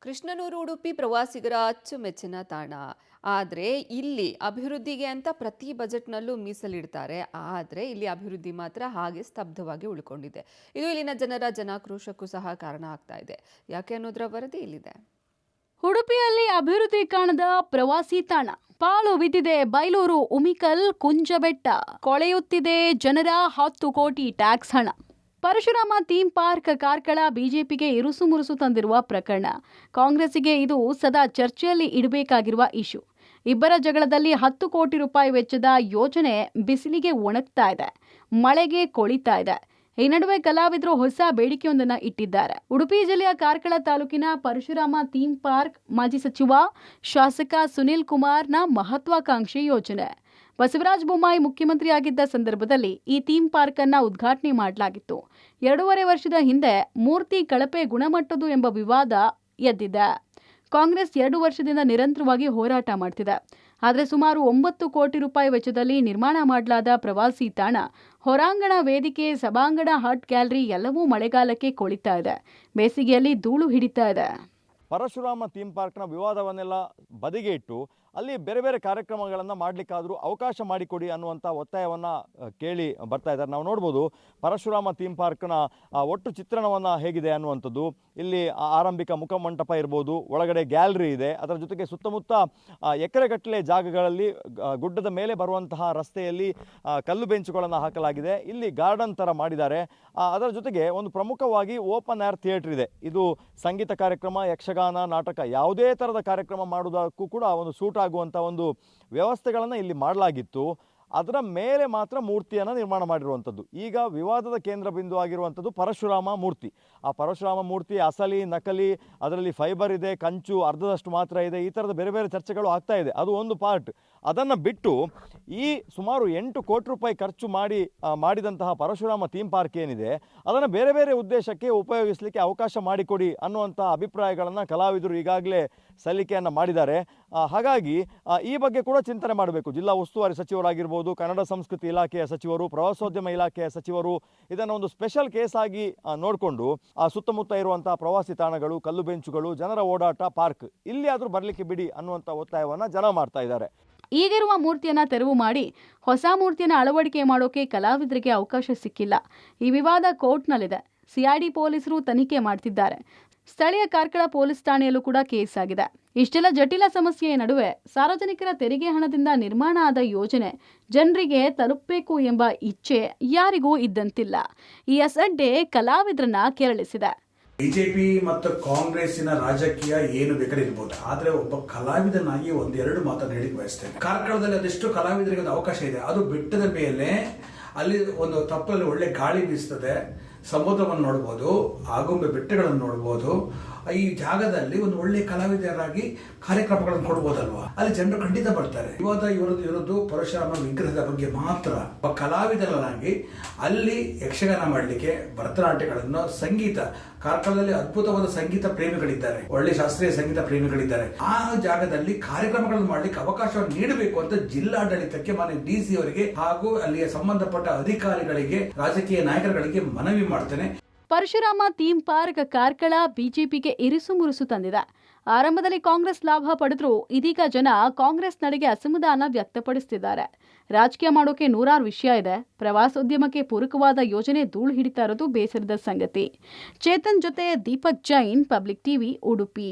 ಕೃಷ್ಣನೂರು ಉಡುಪಿ ಪ್ರವಾಸಿಗರ ಅಚ್ಚುಮೆಚ್ಚಿನ ತಾಣ. ಆದರೆ ಇಲ್ಲಿ ಅಭಿವೃದ್ಧಿಗೆ ಅಂತ ಪ್ರತಿ ಬಜೆಟ್ನಲ್ಲೂ ಮೀಸಲಿಡ್ತಾರೆ. ಆದರೆ ಇಲ್ಲಿ ಅಭಿವೃದ್ಧಿ ಮಾತ್ರ ಹಾಗೆ ಸ್ತಬ್ಧವಾಗಿ ಉಳ್ಕೊಂಡಿದೆ. ಇದು ಇಲ್ಲಿನ ಜನರ ಜನಾಕ್ರೋಶಕ್ಕೂ ಸಹ ಕಾರಣ ಆಗ್ತಾ ಇದೆ. ಯಾಕೆ ಅನ್ನೋದರ ವರದಿ ಇಲ್ಲಿದೆ. ಉಡುಪಿಯಲ್ಲಿ ಅಭಿವೃದ್ಧಿ ಕಾಣದ ಪ್ರವಾಸಿ ತಾಣ. ಪಾಳು ಬಿದ್ದಿದೆ ಬೈಲೂರು ಉಮಿಕಲ್ ಕುಂಜಬೆಟ್ಟ. ಕೊಳೆಯುತ್ತಿದೆ ಜನರ 10 ಕೋಟಿ ಟ್ಯಾಕ್ಸ್ ಹಣ. ಪರಶುರಾಮ ಥೀಮ್ ಪಾರ್ಕ್ ಕಾರ್ಕಳ ಬಿಜೆಪಿಗೆ ಇರುಸು ಮುರುಸು ತಂದಿರುವ ಪ್ರಕರಣ. ಕಾಂಗ್ರೆಸ್ಸಿಗೆ ಇದು ಸದಾ ಚರ್ಚೆಯಲ್ಲಿ ಇಡಬೇಕಾಗಿರುವ ಇಶ್ಯೂ. ಇಬ್ಬರ ಜಗಳದಲ್ಲಿ 10 ಕೋಟಿ ರೂಪಾಯಿ ವೆಚ್ಚದ ಯೋಜನೆ ಬಿಸಿಲಿಗೆ ಒಣಗ್ತಾ ಇದೆ, ಮಳೆಗೆ ಕೊಳಿತಾ ಇದೆ. ಈ ನಡುವೆ ಕಲಾವಿದರು ಹೊಸ ಬೇಡಿಕೆಯೊಂದನ್ನು ಇಟ್ಟಿದ್ದಾರೆ. ಉಡುಪಿ ಜಿಲ್ಲೆಯ ಕಾರ್ಕಳ ತಾಲೂಕಿನ ಪರಶುರಾಮ ಥೀಮ್ ಪಾರ್ಕ್ ಮಾಜಿ ಸಚಿವ ಶಾಸಕ ಸುನಿಲ್ ಕುಮಾರ್ನ ಮಹತ್ವಾಕಾಂಕ್ಷಿ ಯೋಜನೆ. ಬಸವರಾಜ ಬೊಮ್ಮಾಯಿ ಮುಖ್ಯಮಂತ್ರಿಯಾಗಿದ್ದ ಸಂದರ್ಭದಲ್ಲಿ ಈ ಥೀಮ್ ಪಾರ್ಕ್ ಅನ್ನ ಉದ್ಘಾಟನೆ ಮಾಡಲಾಗಿತ್ತು. 2.5 ವರ್ಷದ ಹಿಂದೆ ಮೂರ್ತಿ ಕಳಪೆ ಗುಣಮಟ್ಟದ್ದು ಎಂಬ ವಿವಾದ ಎದ್ದಿದೆ. ಕಾಂಗ್ರೆಸ್ 2 ವರ್ಷದಿಂದ ನಿರಂತರವಾಗಿ ಹೋರಾಟ ಮಾಡ್ತಿದೆ. ಆದರೆ ಸುಮಾರು 9 ಕೋಟಿ ರೂಪಾಯಿ ವೆಚ್ಚದಲ್ಲಿ ನಿರ್ಮಾಣ ಮಾಡಲಾದ ಪ್ರವಾಸಿ ತಾಣ, ಹೊರಾಂಗಣ ವೇದಿಕೆ, ಸಭಾಂಗಣ, ಆರ್ಟ್ ಗ್ಯಾಲರಿ ಎಲ್ಲವೂ ಮಳೆಗಾಲಕ್ಕೆ ಕೊಳಿತಾ ಇದೆ. ಬೇಸಿಗೆಯಲ್ಲಿ ಧೂಳು ಹಿಡಿತಾ ಇದೆ. ಪರಶುರಾಮ ಥೀಮ್ ಪಾರ್ಕ್ನ ವಿವಾದವನ್ನೆಲ್ಲ ಬದಿಗೆ ಇಟ್ಟು ಅಲ್ಲಿ ಬೇರೆ ಬೇರೆ ಕಾರ್ಯಕ್ರಮಗಳನ್ನು ಮಾಡಲಿಕ್ಕಾದರೂ ಅವಕಾಶ ಮಾಡಿಕೊಡಿ ಅನ್ನುವಂಥ ಒತ್ತಾಯವನ್ನು ಕೇಳಿ ಬರ್ತಾ ಇದ್ದಾರೆ. ನಾವು ನೋಡ್ಬೋದು ಪರಶುರಾಮ ಥೀಮ್ ಪಾರ್ಕ್ನ ಒಟ್ಟು ಚಿತ್ರಣವನ್ನು ಹೇಗಿದೆ ಅನ್ನುವಂಥದ್ದು. ಇಲ್ಲಿ ಆರಂಭಿಕ ಮುಖಮಂಟಪ ಇರ್ಬೋದು, ಒಳಗಡೆ ಗ್ಯಾಲರಿ ಇದೆ, ಅದರ ಜೊತೆಗೆ ಸುತ್ತಮುತ್ತ ಎಕರೆಗಟ್ಟಲೆ ಜಾಗಗಳಲ್ಲಿ ಗುಡ್ಡದ ಮೇಲೆ ಬರುವಂತಹ ರಸ್ತೆಯಲ್ಲಿ ಕಲ್ಲು ಬೆಂಚುಗಳನ್ನು ಹಾಕಲಾಗಿದೆ. ಇಲ್ಲಿ ಗಾರ್ಡನ್ ಥರ ಮಾಡಿದ್ದಾರೆ. ಅದರ ಜೊತೆಗೆ ಒಂದು ಪ್ರಮುಖವಾಗಿ ಓಪನ್ ಏರ್ ಥಿಯೇಟರ್ ಇದೆ. ಇದು ಸಂಗೀತ ಕಾರ್ಯಕ್ರಮ, ಯಕ್ಷಗಾನ, ನಾಟಕ ಯಾವುದೇ ಥರದ ಕಾರ್ಯಕ್ರಮ ಮಾಡೋದಕ್ಕೂ ಕೂಡ ಒಂದು ಸೂಟ್ ಆಗುವಂಥ ಒಂದು ವ್ಯವಸ್ಥೆಗಳನ್ನು ಇಲ್ಲಿ ಮಾಡಲಾಗಿತ್ತು. ಅದರ ಮೇಲೆ ಮಾತ್ರ ಮೂರ್ತಿಯನ್ನು ನಿರ್ಮಾಣ ಮಾಡಿರುವಂಥದ್ದು. ಈಗ ವಿವಾದದ ಕೇಂದ್ರ ಬಿಂದು ಆಗಿರುವಂಥದ್ದು ಪರಶುರಾಮ ಮೂರ್ತಿ. ಆ ಪರಶುರಾಮ ಮೂರ್ತಿ ಅಸಲಿ, ನಕಲಿ, ಅದರಲ್ಲಿ ಫೈಬರ್ ಇದೆ, ಕಂಚು ಅರ್ಧದಷ್ಟು ಮಾತ್ರ ಇದೆ, ಈ ಥರದ ಬೇರೆ ಬೇರೆ ಚರ್ಚೆಗಳು ಆಗ್ತಾ ಇದೆ. ಅದು ಒಂದು ಪಾರ್ಟ್. ಅದನ್ನು ಬಿಟ್ಟು ಈ ಸುಮಾರು 8 ಕೋಟಿ ರೂಪಾಯಿ ಖರ್ಚು ಮಾಡಿದಂತಹ ಪರಶುರಾಮ ಥೀಮ್ ಪಾರ್ಕ್ ಏನಿದೆ, ಅದನ್ನು ಬೇರೆ ಬೇರೆ ಉದ್ದೇಶಕ್ಕೆ ಉಪಯೋಗಿಸಲಿಕ್ಕೆ ಅವಕಾಶ ಮಾಡಿಕೊಡಿ ಅನ್ನುವಂಥ ಅಭಿಪ್ರಾಯಗಳನ್ನು ಕಲಾವಿದರು ಈಗಾಗಲೇ ಸಲ್ಲಿಕೆಯನ್ನು ಮಾಡಿದ್ದಾರೆ. ಹಾಗಾಗಿ ಈ ಬಗ್ಗೆ ಕೂಡ ಚಿಂತನೆ ಮಾಡಬೇಕು. ಜಿಲ್ಲಾ ಉಸ್ತುವಾರಿ ಸಚಿವರಾಗಿರ್ಬೋದು, ಕನ್ನಡ ಸಂಸ್ಕೃತಿ ಇಲಾಖೆಯ ಸಚಿವರು, ಪ್ರವಾಸೋದ್ಯಮ ಇಲಾಖೆಯ ಸಚಿವರು ಇದನ್ನು ಒಂದು ಸ್ಪೆಷಲ್ ಕೇಸ್ ಆಗಿ ನೋಡಿಕೊಂಡು ಆ ಸುತ್ತಮುತ್ತ ಇರುವಂತಹ ಪ್ರವಾಸಿ ತಾಣಗಳು, ಕಲ್ಲು ಬೆಂಚುಗಳು, ಜನರ ಓಡಾಟ, ಪಾರ್ಕ್ ಇಲ್ಲಿ ಆದರೂ ಬರಲಿಕ್ಕೆ ಬಿಡಿ ಅನ್ನುವಂಥ ಒತ್ತಾಯವನ್ನು ಜನ ಮಾಡ್ತಾ ಇದ್ದಾರೆ. ಈಗಿರುವ ಮೂರ್ತಿಯನ್ನ ತೆರವು ಮಾಡಿ ಹೊಸ ಮೂರ್ತಿಯನ್ನು ಅಳವಡಿಕೆ ಮಾಡೋಕೆ ಕಲಾವಿದರಿಗೆ ಅವಕಾಶ ಸಿಕ್ಕಿಲ್ಲ. ಈ ವಿವಾದ ಕೋರ್ಟ್ನಲ್ಲಿದೆ. ಸಿಐಡಿ ಪೊಲೀಸರು ತನಿಖೆ ಮಾಡ್ತಿದ್ದಾರೆ. ಸ್ಥಳೀಯ ಕಾರ್ಕಳ ಪೊಲೀಸ್ ಠಾಣೆಯಲ್ಲೂ ಕೂಡ ಕೇಸ್ ಆಗಿದೆ. ಇಷ್ಟೆಲ್ಲ ಜಟಿಲ ಸಮಸ್ಯೆಯ ನಡುವೆ ಸಾರ್ವಜನಿಕರ ತೆರಿಗೆ ಹಣದಿಂದ ನಿರ್ಮಾಣ ಆದ ಯೋಜನೆ ಜನರಿಗೆ ತಲುಪಬೇಕು ಎಂಬ ಇಚ್ಛೆ ಯಾರಿಗೂ ಇದ್ದಂತಿಲ್ಲ. ಈ ಅಸಡ್ಡೆ ಕಲಾವಿದರನ್ನ ಕೆರಳಿಸಿದೆ. ಬಿಜೆಪಿ ಮತ್ತು ಕಾಂಗ್ರೆಸ್ಸಿನ ರಾಜಕೀಯ ಏನು ಬೇಕಾದ್ರೆ ಇರ್ಬೋದು, ಆದ್ರೆ ಒಬ್ಬ ಕಲಾವಿದನಾಗಿ 1-2 ಮಾತನ್ನು ಹೇಳಿ ಬಯಸ್ತೇನೆ. ಕಾರ್ಕಳದಲ್ಲಿ ಅದೆಷ್ಟು ಕಲಾವಿದರಿಗೆ ಒಂದು ಅವಕಾಶ ಇದೆ. ಅದು ಬೆಟ್ಟದ ಮೇಲೆ ಅಲ್ಲಿ ಒಂದು ತಪ್ಪಲ್ಲಿ ಒಳ್ಳೆ ಗಾಳಿ ಬೀಸ್ತದೆ, ಸಮುದ್ರವನ್ನು ನೋಡ್ಬೋದು, ಆಗುಂಬೆ ಬೆಟ್ಟಗಳನ್ನು ನೋಡ್ಬೋದು. ಈ ಜಾಗದಲ್ಲಿ ಒಂದು ಒಳ್ಳೆ ಕಲಾವಿದರಾಗಿ ಕಾರ್ಯಕ್ರಮಗಳನ್ನು ಕೊಡ್ಬೋದಲ್ವಾ, ಅಲ್ಲಿ ಜನರು ಖಂಡಿತ ಬರ್ತಾರೆ. ಇವರದ್ದು ಪರಶುರಾಮ ವಿಗ್ರಹದ ಬಗ್ಗೆ ಮಾತ್ರ ಒಬ್ಬ ಕಲಾವಿದನಾಗಿ ಅಲ್ಲಿ ಯಕ್ಷಗಾನ ಮಾಡಲಿಕ್ಕೆ, ಭರತನಾಟ್ಯಗಳನ್ನು, ಸಂಗೀತ, ಕಾರ್ಕಳದಲ್ಲಿ ಅದ್ಭುತವಾದ ಸಂಗೀತ ಪ್ರೇಮಿಗಳಿದ್ದಾರೆ, ಒಳ್ಳೆ ಶಾಸ್ತ್ರೀಯ ಸಂಗೀತ ಪ್ರೇಮಿಗಳಿದ್ದಾರೆ. ಆ ಜಾಗದಲ್ಲಿ ಕಾರ್ಯಕ್ರಮಗಳನ್ನು ಮಾಡಲಿಕ್ಕೆ ಅವಕಾಶವನ್ನು ನೀಡಬೇಕು ಅಂತ ಜಿಲ್ಲಾಡಳಿತಕ್ಕೆ, ಮಾನ್ಯ DC ಅವರಿಗೆ ಹಾಗೂ ಅಲ್ಲಿಯ ಸಂಬಂಧಪಟ್ಟ ಅಧಿಕಾರಿಗಳಿಗೆ, ರಾಜಕೀಯ ನಾಯಕರುಗಳಿಗೆ ಮನವಿ ಮಾಡ್ತೇನೆ. ಪರಶುರಾಮ ಥೀಮ್ ಪಾರ್ಕ್ ಕಾರ್ಕಳ ಬಿಜೆಪಿಗೆ ಇರಿಸು ಮುರುಸು ತಂದಿದೆ. ಆರಂಭದಲ್ಲಿ ಕಾಂಗ್ರೆಸ್ ಲಾಭ ಪಡೆದ್ರು, ಇದೀಗ ಜನ ಕಾಂಗ್ರೆಸ್ ನಡೆಗೆ ಅಸಮಾಧಾನ ವ್ಯಕ್ತಪಡಿಸುತ್ತಿದ್ದಾರೆ. ರಾಜಕೀಯ ಮಾಡೋಕೆ ನೂರಾರು ವಿಷಯ ಇದೆ. ಪ್ರವಾಸೋದ್ಯಮಕ್ಕೆ ಪೂರಕವಾದ ಯೋಜನೆ ಧೂಳು ಹಿಡಿತಾ ಇರೋದು ಬೇಸರದ ಸಂಗತಿ. ಚೇತನ್ ಜೊತೆ ದೀಪಕ್ ಜೈನ್, ಪಬ್ಲಿಕ್ ಟಿವಿ, ಉಡುಪಿ.